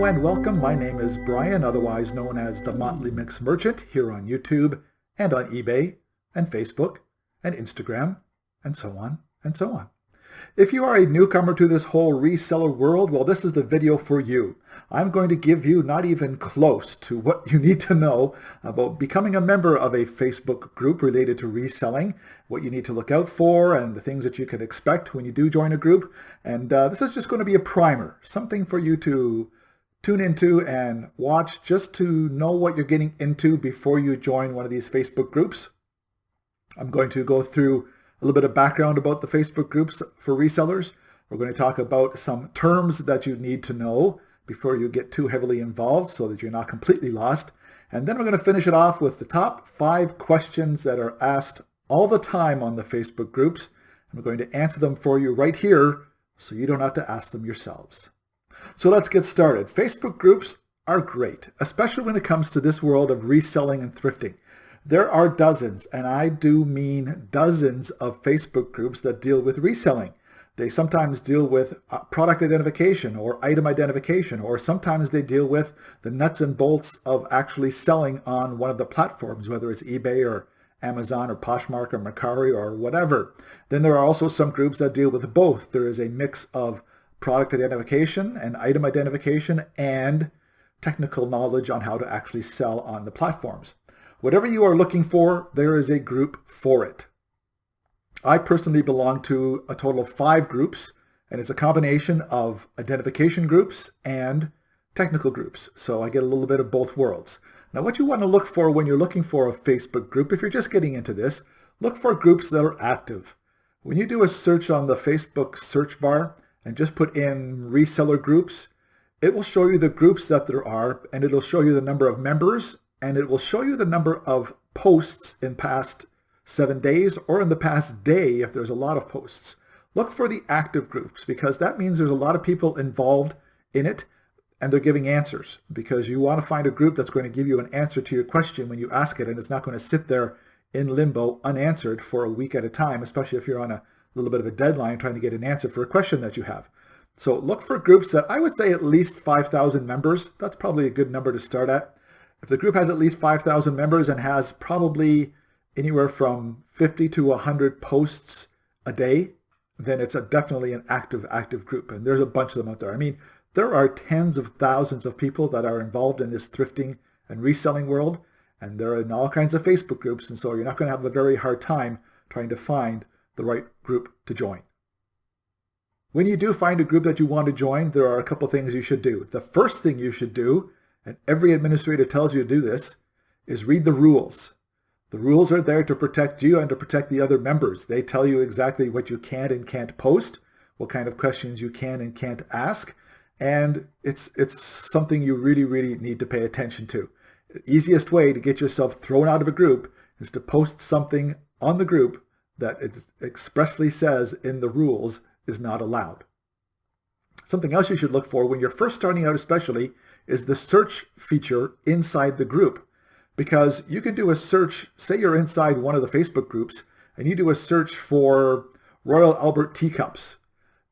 and welcome. My name is Brian, otherwise known as the Motley Mix Merchant, here on YouTube and on eBay and Facebook and Instagram and so on and so on. If you are a newcomer to this whole reseller world, well, this is the video for you. I'm going to give you not even close to what you need to know about becoming a member of a Facebook group related to reselling, what you need to look out for, and the things that you can expect when you do join a group. And this is just going to be a primer, something for you to tune into and watch just to know what you're getting into before you join one of these Facebook groups. I'm going to go through a little bit of background about the Facebook groups for resellers. We're going to talk about some terms that you need to know before you get too heavily involved so that you're not completely lost. And then we're going to finish it off with the top 5 questions that are asked all the time on the Facebook groups. And we're going to answer them for you right here so you don't have to ask them yourselves. So let's get started. Facebook groups are great, especially when it comes to this world of reselling and thrifting. There are dozens, and I do mean dozens, of Facebook groups that deal with reselling. They sometimes deal with product identification or item identification, or sometimes they deal with the nuts and bolts of actually selling on one of the platforms, whether it's eBay or Amazon or Poshmark or Mercari or whatever. Then there are also some groups that deal with both. There is a mix of product identification and item identification and technical knowledge on how to actually sell on the platforms. Whatever you are looking for, there is a group for it. I personally belong to a total of 5 groups, and it's a combination of identification groups and technical groups. So I get a little bit of both worlds. Now, what you want to look for when you're looking for a Facebook group, if you're just getting into this, look for groups that are active. When you do a search on the Facebook search bar and just put in reseller groups, it will show you the groups that there are, and it'll show you the number of members, and it will show you the number of posts in past 7 days or in the past day if there's a lot of posts. Look for the active groups because that means there's a lot of people involved in it and they're giving answers, because you want to find a group that's going to give you an answer to your question when you ask it, and it's not going to sit there in limbo unanswered for a week at a time, especially if you're on a little bit of a deadline trying to get an answer for a question that you have. So look for groups that I would say at least 5,000 members. That's probably a good number to start at. If the group has at least 5,000 members and has probably anywhere from 50 to 100 posts a day, then it's definitely an active group. And there's a bunch of them out there. I mean, there are tens of thousands of people that are involved in this thrifting and reselling world, and they're in all kinds of Facebook groups. And so you're not going to have a very hard time trying to find the right group to join. When you do find a group that you want to join, there are a couple things you should do. The first thing you should do, and every administrator tells you to do this, is read the rules. The rules are there to protect you and to protect the other members. They tell you exactly what you can and can't post, what kind of questions you can and can't ask, and it's something you really need to pay attention to. The easiest way to get yourself thrown out of a group is to post something on the group that it expressly says in the rules is not allowed. Something else you should look for when you're first starting out especially is the search feature inside the group. Because you can do a search, say you're inside one of the Facebook groups, and you do a search for Royal Albert teacups.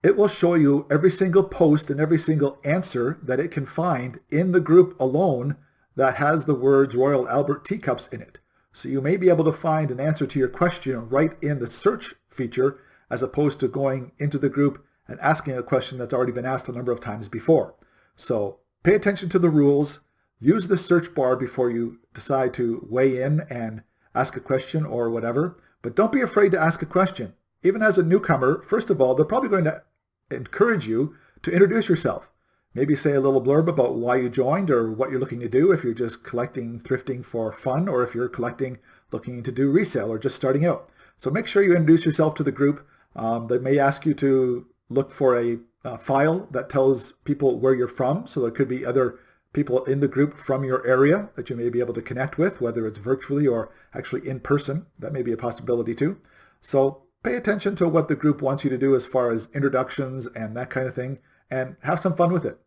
It will show you every single post and every single answer that it can find in the group alone that has the words Royal Albert teacups in it. So you may be able to find an answer to your question right in the search feature, as opposed to going into the group and asking a question that's already been asked a number of times before. So pay attention to the rules. Use the search bar before you decide to weigh in and ask a question or whatever. But don't be afraid to ask a question. Even as a newcomer, first of all, they're probably going to encourage you to introduce yourself. Maybe say a little blurb about why you joined or what you're looking to do, if you're just collecting thrifting for fun, or if you're collecting looking to do resale or just starting out. So make sure you introduce yourself to the group. They may ask you to look for a file that tells people where you're from. So there could be other people in the group from your area that you may be able to connect with, whether it's virtually or actually in person. That may be a possibility too. So pay attention to what the group wants you to do as far as introductions and that kind of thing, and have some fun with it.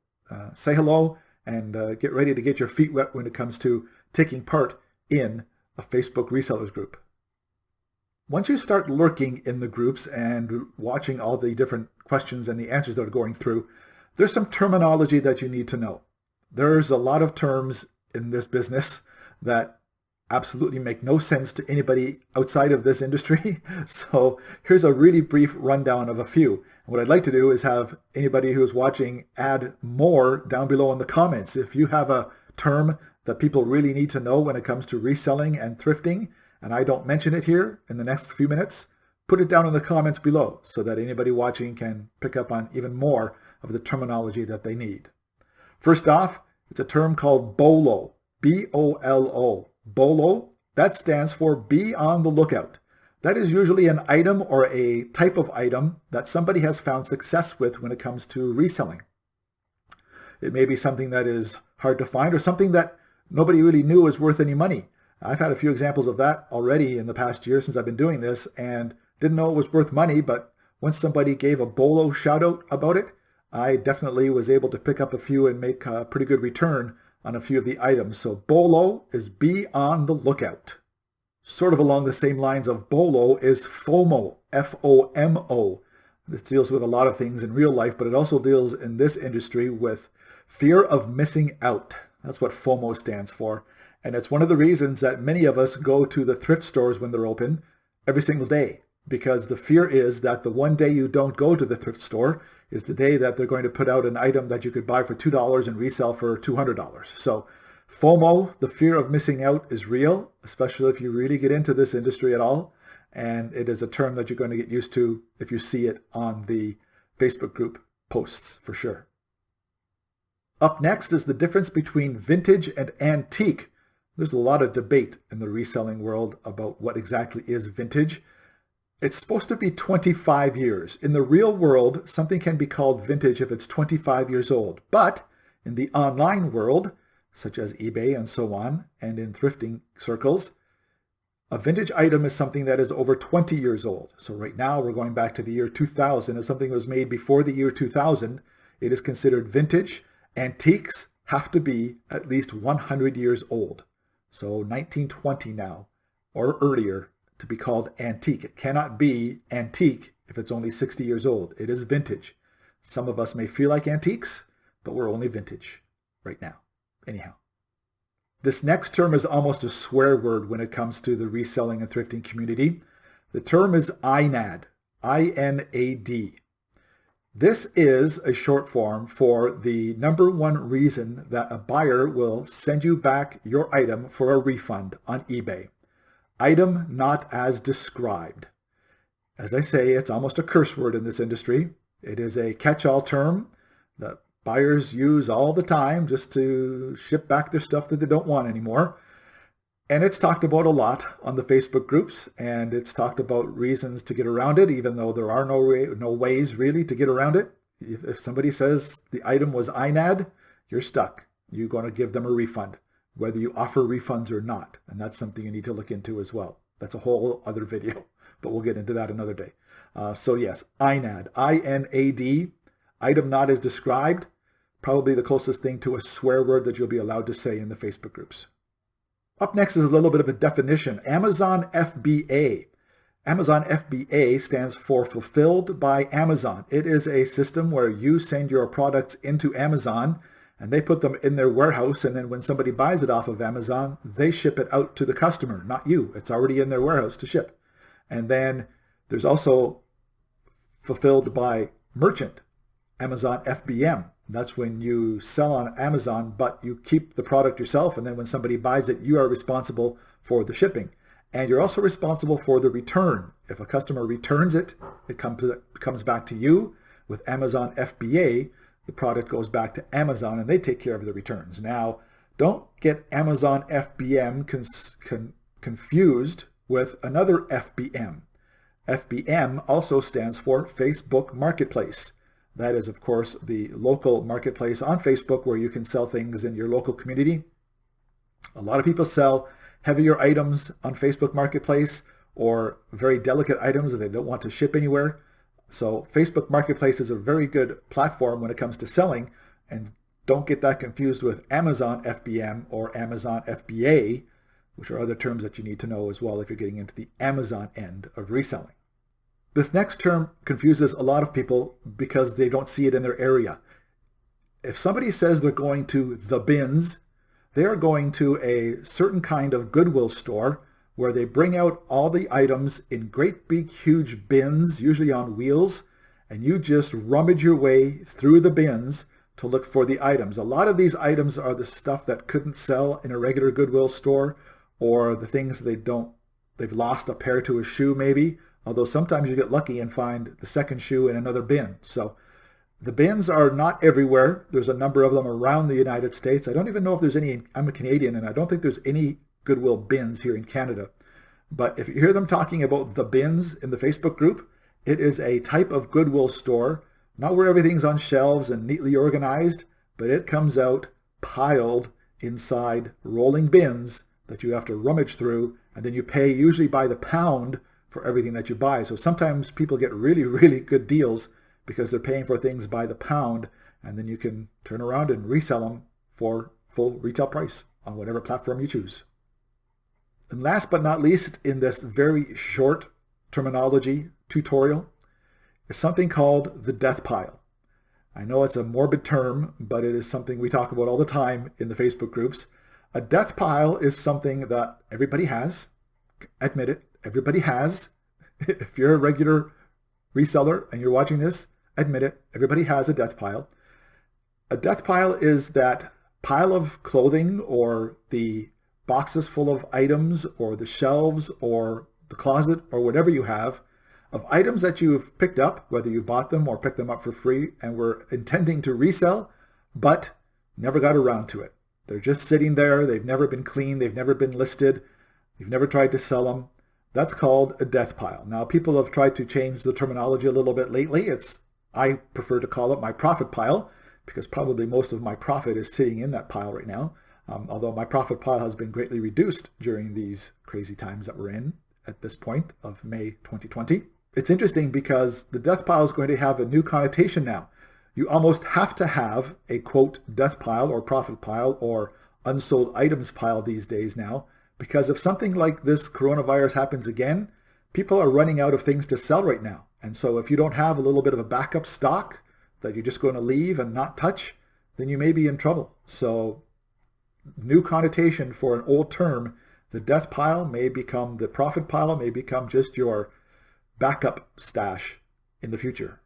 Say hello and get ready to get your feet wet when it comes to taking part in a Facebook resellers group. Once you start lurking in the groups and watching all the different questions and the answers that are going through, there's some terminology that you need to know. There's a lot of terms in this business that absolutely make no sense to anybody outside of this industry. So here's a really brief rundown of a few. And what I'd like to do is have anybody who's watching add more down below in the comments. If you have a term that people really need to know when it comes to reselling and thrifting, and I don't mention it here in the next few minutes, put it down in the comments below so that anybody watching can pick up on even more of the terminology that they need. First off, it's a term called BOLO, B-O-L-O. BOLO, that stands for be on the lookout. That is usually an item or a type of item that somebody has found success with when it comes to reselling. It may be something that is hard to find or something that nobody really knew is worth any money. I've had a few examples of that already in the past year since I've been doing this and didn't know it was worth money, but once somebody gave a BOLO shout out about it, I definitely was able to pick up a few and make a pretty good return on a few of the items. So BOLO is be on the lookout. Sort of along the same lines of BOLO is FOMO, F-O-M-O. This deals with a lot of things in real life, but it also deals in this industry with fear of missing out. That's what FOMO stands for. And it's one of the reasons that many of us go to the thrift stores when they're open every single day, because the fear is that the one day you don't go to the thrift store is the day that they're going to put out an item that you could buy for $2 and resell for $200. So FOMO, the fear of missing out, is real, especially if you really get into this industry at all. And it is a term that you're going to get used to if you see it on the Facebook group posts for sure. Up next is the difference between vintage and antique. There's a lot of debate in the reselling world about what exactly is vintage. It's supposed to be 25 years. In the real world, something can be called vintage if it's 25 years old. But in the online world, such as eBay and so on, and in thrifting circles, a vintage item is something that is over 20 years old. So right now we're going back to the year 2000. If something was made before the year 2000, it is considered vintage. Antiques have to be at least 100 years old. So 1920 now, or earlier, to be called antique. It cannot be antique if it's only 60 years old. It is vintage. Some of us may feel like antiques, but we're only vintage right now. Anyhow, this next term is almost a swear word when it comes to the reselling and thrifting community. The term is INAD, I-N-A-D. This is a short form for the number one reason that a buyer will send you back your item for a refund on eBay. Item not as described. As I say, it's almost a curse word in this industry. It is a catch-all term that buyers use all the time just to ship back their stuff that they don't want anymore. And it's talked about a lot on the Facebook groups, and it's talked about reasons to get around it, even though there are no ways really to get around it. If somebody says the item was INAD, you're stuck. You're going to give them a refund, whether you offer refunds or not. And that's something you need to look into as well. That's a whole other video, but we'll get into that another day. So yes, INAD, I-N-A-D, item not as described, probably the closest thing to a swear word that you'll be allowed to say in the Facebook groups. Up next is a little bit of a definition. Amazon FBA. Amazon FBA stands for Fulfilled by Amazon. It is a system where you send your products into Amazon and they put them in their warehouse, and then when somebody buys it off of Amazon, they ship it out to the customer, not you. It's already in their warehouse to ship. And then there's also Fulfilled by Merchant, Amazon FBM. That's when you sell on Amazon, but you keep the product yourself, and then when somebody buys it, you are responsible for the shipping. And you're also responsible for the return. If a customer returns it, it comes back to you. With Amazon FBA, the product goes back to Amazon, and they take care of the returns. Now, don't get Amazon FBM confused with another FBM. FBM also stands for Facebook Marketplace. That is, of course, the local marketplace on Facebook where you can sell things in your local community. A lot of people sell heavier items on Facebook Marketplace or very delicate items that they don't want to ship anywhere. So Facebook Marketplace is a very good platform when it comes to selling, and don't get that confused with Amazon FBM or Amazon FBA, which are other terms that you need to know as well if you're getting into the Amazon end of reselling. This next term confuses a lot of people because they don't see it in their area. If somebody says they're going to the bins, they are going to a certain kind of Goodwill store where they bring out all the items in great big huge bins, usually on wheels, and you just rummage your way through the bins to look for the items. A lot of these items are the stuff that couldn't sell in a regular Goodwill store, or the things they've lost a pair to a shoe maybe, although sometimes you get lucky and find the second shoe in another bin. So the bins are not everywhere. There's a number of them around the United States. I don't even know if there's any, I'm a Canadian, and I don't think there's any Goodwill bins here in Canada. But if you hear them talking about the bins in the Facebook group, it is a type of Goodwill store, not where everything's on shelves and neatly organized, but it comes out piled inside rolling bins that you have to rummage through, and then you pay usually by the pound for everything that you buy. So sometimes people get really, really good deals because they're paying for things by the pound, and then you can turn around and resell them for full retail price on whatever platform you choose. And last but not least, in this very short terminology tutorial, is something called the death pile. I know it's a morbid term, but it is something we talk about all the time in the Facebook groups. A death pile is something that everybody has. Admit it, everybody has. If you're a regular reseller and you're watching this, admit it, everybody has a death pile. A death pile is that pile of clothing or the boxes full of items or the shelves or the closet or whatever you have of items that you've picked up, whether you bought them or picked them up for free and were intending to resell, but never got around to it. They're just sitting there. They've never been cleaned. They've never been listed. You've never tried to sell them. That's called a death pile. Now, people have tried to change the terminology a little bit lately. I prefer to call it my profit pile because probably most of my profit is sitting in that pile right now. Although my profit pile has been greatly reduced during these crazy times that we're in at this point of May 2020. It's interesting because the death pile is going to have a new connotation now. You almost have to have a, quote, death pile or profit pile or unsold items pile these days now, because if something like this coronavirus happens again, people are running out of things to sell right now. And so if you don't have a little bit of a backup stock that you're just going to leave and not touch, then you may be in trouble. So new connotation for an old term, the death pile may become the profit pile, may become just your backup stash in the future.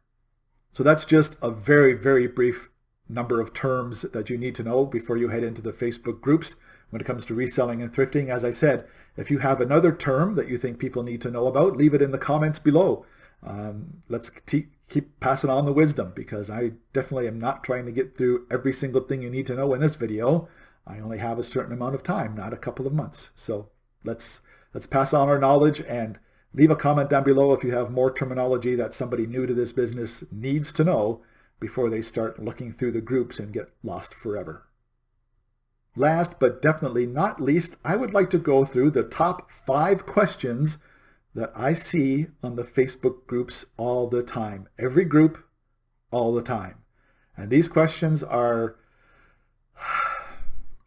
So that's just a very, very brief number of terms that you need to know before you head into the Facebook groups when it comes to reselling and thrifting. As I said, if you have another term that you think people need to know about, leave it in the comments below. Let's keep passing on the wisdom, because I definitely am not trying to get through every single thing you need to know in this video. I only have a certain amount of time, not a couple of months. So let's pass on our knowledge, and leave a comment down below if you have more terminology that somebody new to this business needs to know before they start looking through the groups and get lost forever. Last but definitely not least, I would like to go through the top 5 questions that I see on the Facebook groups all the time. Every group, all the time. And these questions are,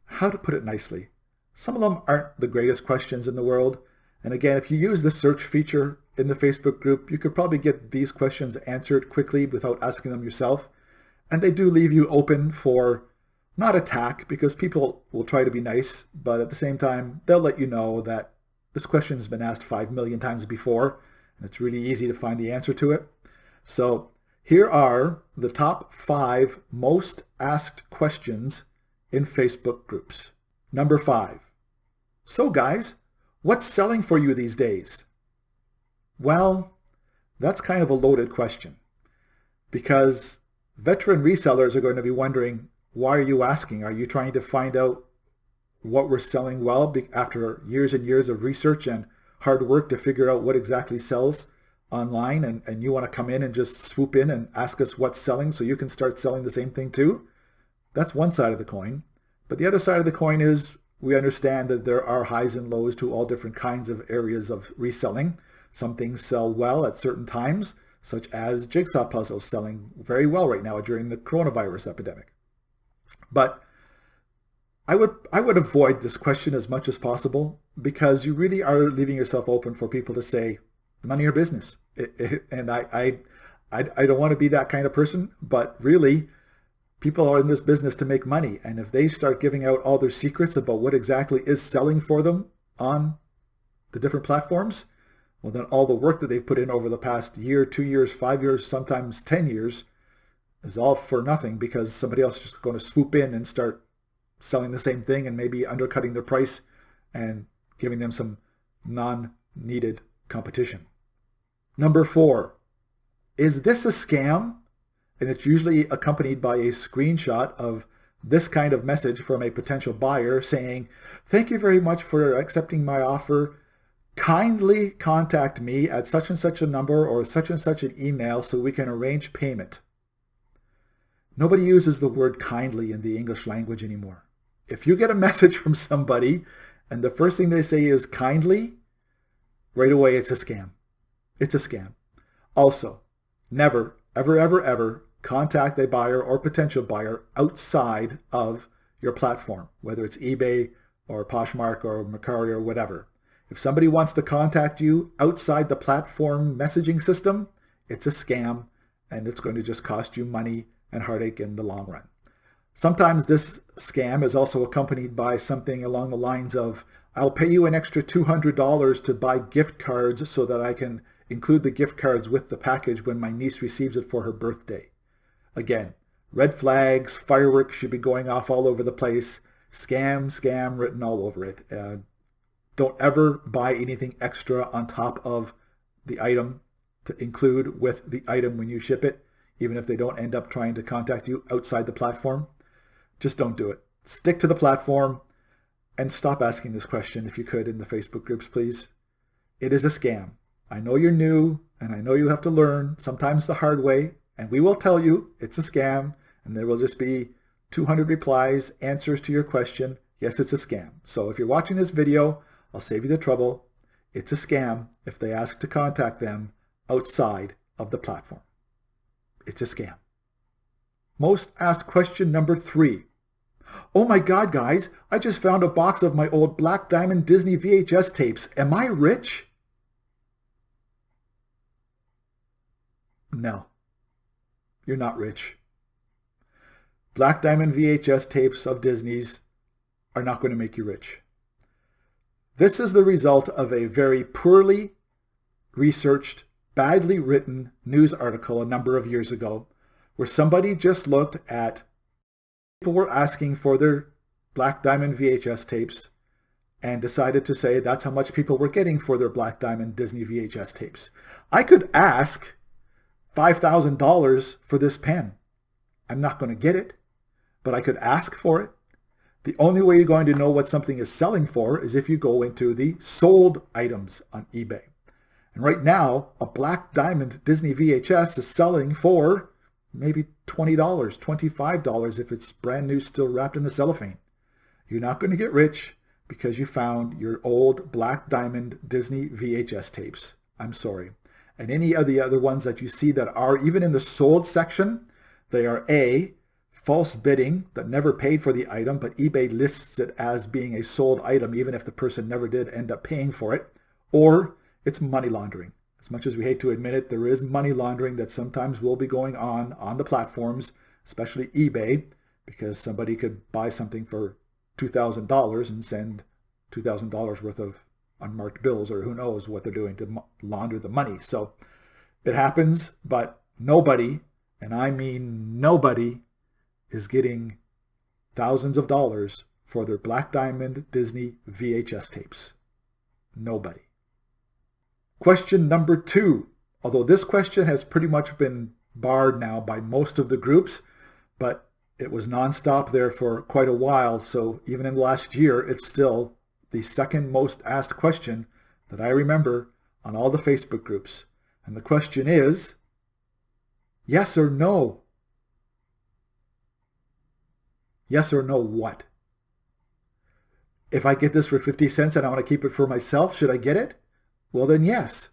how to put it nicely, some of them aren't the greatest questions in the world. And again, if you use the search feature in the Facebook group, you could probably get these questions answered quickly without asking them yourself. And they do leave you open for not attack, because people will try to be nice, but at the same time, they'll let you know that this question has been asked 5 million times before, and it's really easy to find the answer to it. So here are the top 5 most asked questions in Facebook groups. Number 5. So guys, what's selling for you these days? Well, that's kind of a loaded question, because veteran resellers are going to be wondering, why are you asking? Are you trying to find out what we're selling well after years and years of research and hard work to figure out what exactly sells online, and you want to come in and just swoop in and ask us what's selling so you can start selling the same thing too? That's one side of the coin. But the other side of the coin is we understand that there are highs and lows to all different kinds of areas of reselling. Some things sell well at certain times, such as jigsaw puzzles selling very well right now during the coronavirus epidemic. But I would avoid this question as much as possible, because you really are leaving yourself open for people to say, none of your business. And I don't want to be that kind of person, but really, People are in this business to make money, and if they start giving out all their secrets about what exactly is selling for them on the different platforms, well, then all the work that they've put in over the past year, 2 years, 5 years, sometimes 10 years is all for nothing, because somebody else is just going to swoop in and start selling the same thing and maybe undercutting their price and giving them some non-needed competition. Number 4, is this a scam? And it's usually accompanied by a screenshot of this kind of message from a potential buyer saying, "Thank you very much for accepting my offer. Kindly contact me at such and such a number or such and such an email so we can arrange payment." Nobody uses the word kindly in the English language anymore. If you get a message from somebody and the first thing they say is kindly, right away it's a scam. It's a scam. Also, never, ever, ever, ever contact a buyer or potential buyer outside of your platform, whether it's eBay or Poshmark or Mercari or whatever. If somebody wants to contact you outside the platform messaging system, it's a scam, and it's going to just cost you money and heartache in the long run. Sometimes this scam is also accompanied by something along the lines of, "I'll pay you an extra $200 to buy gift cards so that I can include the gift cards with the package when my niece receives it for her birthday." Again, red flags, fireworks should be going off all over the place. Scam, scam written all over it. Don't ever buy anything extra on top of the item to include with the item when you ship it, even if they don't end up trying to contact you outside the platform. Just don't do it. Stick to the platform and stop asking this question if you could in the Facebook groups, please. It is a scam. I know you're new and I know you have to learn, sometimes the hard way, and we will tell you it's a scam, and there will just be 200 replies, answers to your question. Yes, it's a scam. So if you're watching this video, I'll save you the trouble. It's a scam if they ask to contact them outside of the platform. It's a scam. Most asked question number 3. "Oh my God, guys, I just found a box of my old Black Diamond Disney VHS tapes. Am I rich?" No, you're not rich. Black Diamond VHS tapes of Disney's are not going to make you rich. This is the result of a very poorly researched, badly written news article a number of years ago, where somebody just looked at people were asking for their Black Diamond VHS tapes and decided to say that's how much people were getting for their Black Diamond Disney VHS tapes. I could ask $5,000 for this pen. I'm not going to get it, but I could ask for it. The only way you're going to know what something is selling for is if you go into the sold items on eBay. And right now, a Black Diamond Disney VHS is selling for maybe $20, $25 if it's brand new, still wrapped in the cellophane. You're not going to get rich because you found your old Black Diamond Disney VHS tapes. I'm sorry. And any of the other ones that you see that are even in the sold section, they are A, false bidding that never paid for the item, but eBay lists it as being a sold item even if the person never did end up paying for it, or it's money laundering. As much as we hate to admit it, there is money laundering that sometimes will be going on the platforms, especially eBay, because somebody could buy something for $2,000 and send $2,000 worth of unmarked bills, or who knows what they're doing to launder the money. So it happens, but nobody, and I mean nobody, is getting thousands of dollars for their Black Diamond Disney VHS tapes. Nobody. Question number 2. Although this question has pretty much been barred now by most of the groups, but it was nonstop there for quite a while. So even in the last year, it's still the second most asked question that I remember on all the Facebook groups. And the question is, yes or no? Yes or no what? If I get this for 50 cents and I want to keep it for myself, should I get it? Well, then yes.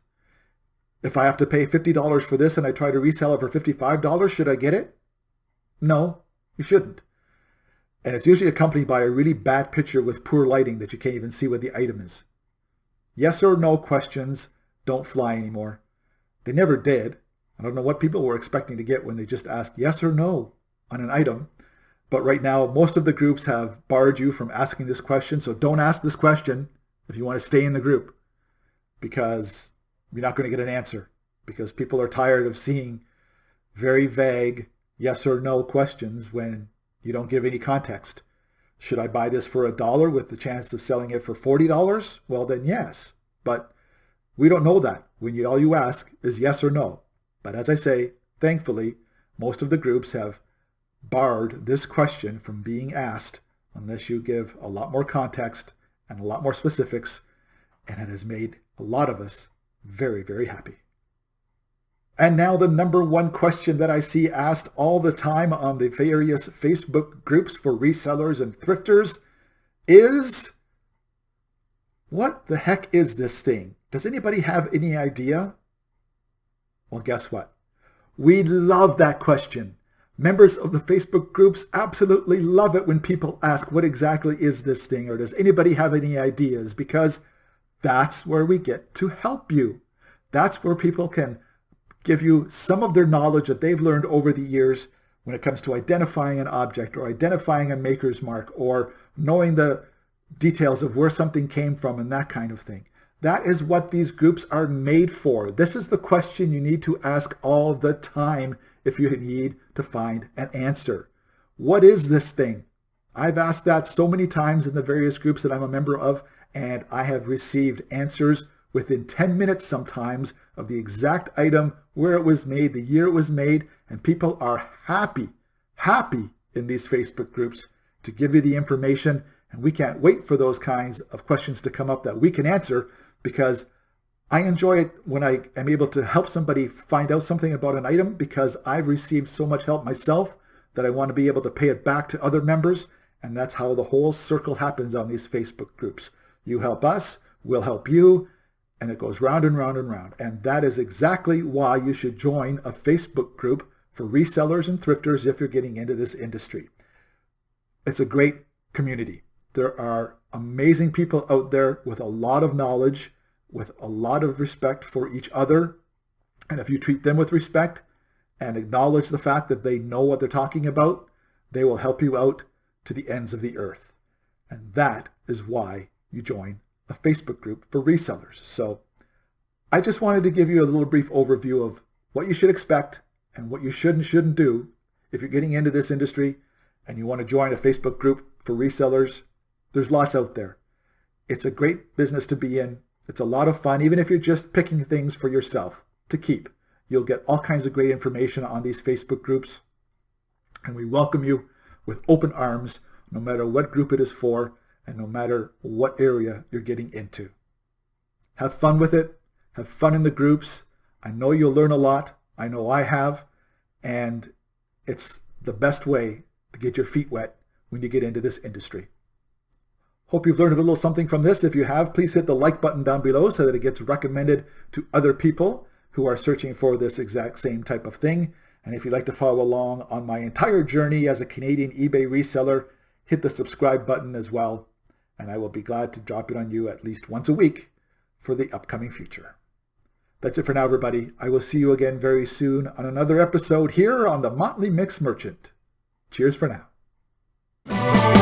If I have to pay $50 for this and I try to resell it for $55, should I get it? No, you shouldn't. And it's usually accompanied by a really bad picture with poor lighting that you can't even see what the item is. Yes or no questions don't fly anymore. They never did. I don't know what people were expecting to get when they just asked yes or no on an item. But right now, most of the groups have barred you from asking this question. So don't ask this question if you want to stay in the group, because you're not going to get an answer, because people are tired of seeing very vague yes or no questions when you don't give any context. Should I buy this for $1 with the chance of selling it for $40? Well, then yes. But we don't know that when all you ask is yes or no. But as I say, thankfully, most of the groups have barred this question from being asked unless you give a lot more context and a lot more specifics, and it has made a lot of us very, very happy. And now the number one question that I see asked all the time on the various Facebook groups for resellers and thrifters is, what the heck is this thing? Does anybody have any idea? Well, guess what? We love that question. Members of the Facebook groups absolutely love it when people ask, what exactly is this thing? Or does anybody have any ideas? Because that's where we get to help you. That's where people can give you some of their knowledge that they've learned over the years when it comes to identifying an object or identifying a maker's mark or knowing the details of where something came from and that kind of thing. That is what these groups are made for. This is the question you need to ask all the time if you need to find an answer. What is this thing? I've asked that so many times in the various groups that I'm a member of, and I have received answers within 10 minutes sometimes of the exact item, where it was made, the year it was made, and people are happy in these Facebook groups to give you the information, and we can't wait for those kinds of questions to come up that we can answer, because I enjoy it when I am able to help somebody find out something about an item, because I've received so much help myself that I want to be able to pay it back to other members, and that's how the whole circle happens on these Facebook groups. You help us, we'll help you, and it goes round and round and round. And that is exactly why you should join a Facebook group for resellers and thrifters if you're getting into this industry. It's a great community. There are amazing people out there with a lot of knowledge, with a lot of respect for each other. And if you treat them with respect and acknowledge the fact that they know what they're talking about, they will help you out to the ends of the earth. And that is why you join a Facebook group for resellers. So I just wanted to give you a little brief overview of what you should expect and what you should and shouldn't do if you're getting into this industry and you want to join a Facebook group for resellers. There's lots out there. It's a great business to be in. It's a lot of fun, even if you're just picking things for yourself to keep. You'll get all kinds of great information on these Facebook groups. And we welcome you with open arms, no matter what group it is for, and no matter what area you're getting into. Have fun with it. Have fun in the groups. I know you'll learn a lot. I know I have. And it's the best way to get your feet wet when you get into this industry. Hope you've learned a little something from this. If you have, please hit the like button down below so that it gets recommended to other people who are searching for this exact same type of thing. And if you'd like to follow along on my entire journey as a Canadian eBay reseller, hit the subscribe button as well. And I will be glad to drop it on you at least once a week for the upcoming future. That's it for now, everybody. I will see you again very soon on another episode here on the Motley Mix Merchant. Cheers for now.